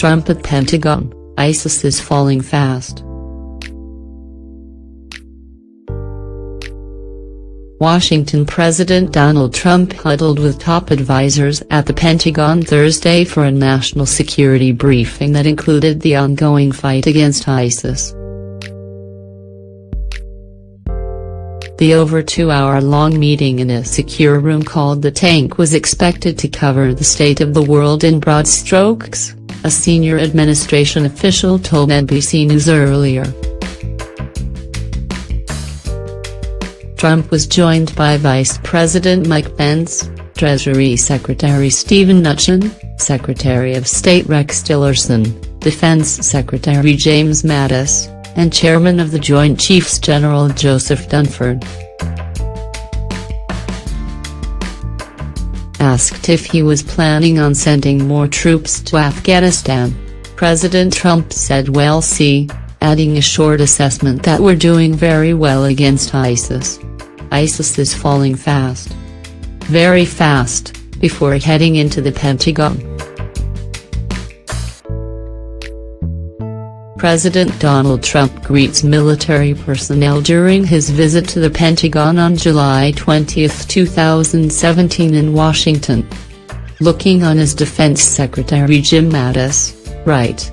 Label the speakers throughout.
Speaker 1: Trump at Pentagon, ISIS is falling fast. Washington President Donald Trump huddled with top advisors at the Pentagon Thursday for a national security briefing that included the ongoing fight against ISIS. The over 2-hour-long meeting in a secure room called the Tank was expected to cover the state of the world in broad strokes, a senior administration official told NBC News earlier. Trump was joined by Vice President Mike Pence, Treasury Secretary Steven Mnuchin, Secretary of State Rex Tillerson, Defense Secretary James Mattis, and Chairman of the Joint Chiefs General Joseph Dunford. Asked if he was planning on sending more troops to Afghanistan, President Trump said "We'll see," adding a short assessment that "we're doing very well against ISIS. ISIS is falling fast. Very fast," before heading into the Pentagon. President Donald Trump greets military personnel during his visit to the Pentagon on July 20, 2017 in Washington. Looking on his Defense Secretary Jim Mattis, right.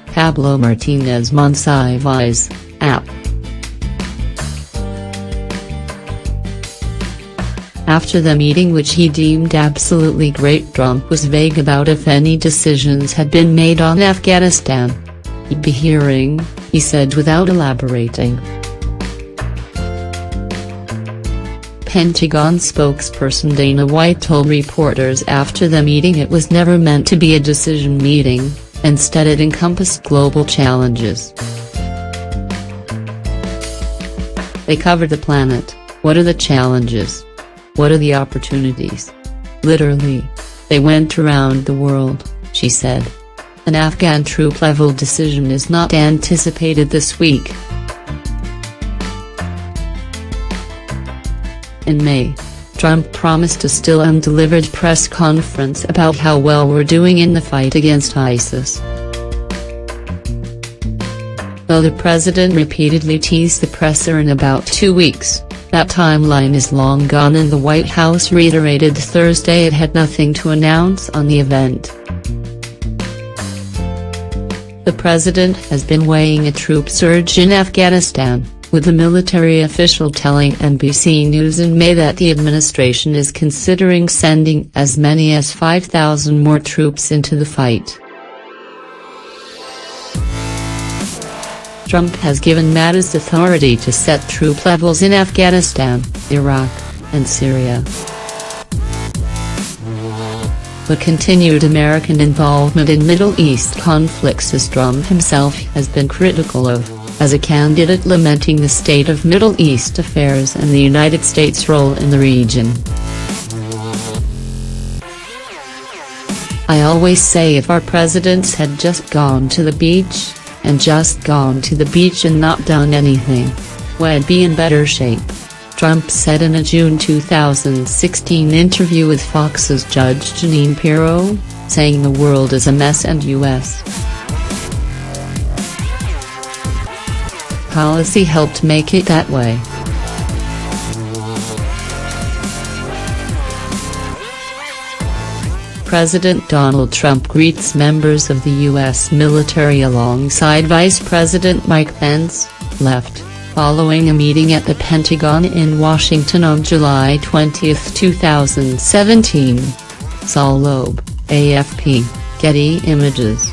Speaker 1: Pablo Martinez Monsiváis, app. After the meeting, which he deemed absolutely great, Trump was vague about if any decisions had been made on Afghanistan. "He'd be hearing," he said without elaborating. Pentagon spokesperson Dana White told reporters after the meeting it was never meant to be a decision meeting, instead it encompassed global challenges. "They covered the planet. What are the challenges? What are the opportunities? Literally. They went around the world," she said. An Afghan troop-level decision is not anticipated this week. In May, Trump promised a still undelivered press conference about how well we're doing in the fight against ISIS. Though the president repeatedly teased the presser in about 2 weeks, that timeline is long gone, and the White House reiterated Thursday it had nothing to announce on the event. The president has been weighing a troop surge in Afghanistan, with a military official telling NBC News in May that the administration is considering sending as many as 5,000 more troops into the fight. Trump has given Mattis authority to set troop levels in Afghanistan, Iraq, and Syria. But continued American involvement in Middle East conflicts, as Trump himself has been critical of, as a candidate lamenting the state of Middle East affairs and the United States' role in the region. "I always say if our presidents had just gone to the beach, and not done anything, we'd be in better shape," Trump said in a June 2016 interview with Fox's Judge Jeanine Pirro, saying the world is a mess and U.S. policy helped make it that way. President Donald Trump greets members of the U.S. military alongside Vice President Mike Pence, left, following a meeting at the Pentagon in Washington on July 20, 2017. Saul Loeb, AFP, Getty Images.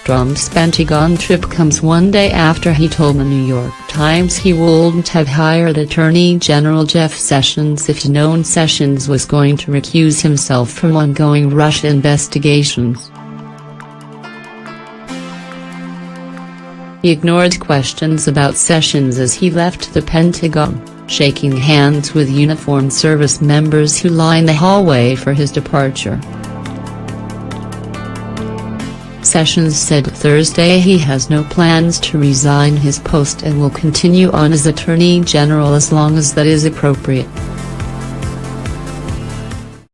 Speaker 1: Trump's Pentagon trip comes one day after he told the New York Times he wouldn't have hired Attorney General Jeff Sessions if he'd known Sessions was going to recuse himself from ongoing Russia investigations. He ignored questions about Sessions as he left the Pentagon, shaking hands with uniformed service members who lined the hallway for his departure. Sessions said Thursday he has no plans to resign his post and will continue on as Attorney General as long as that is appropriate.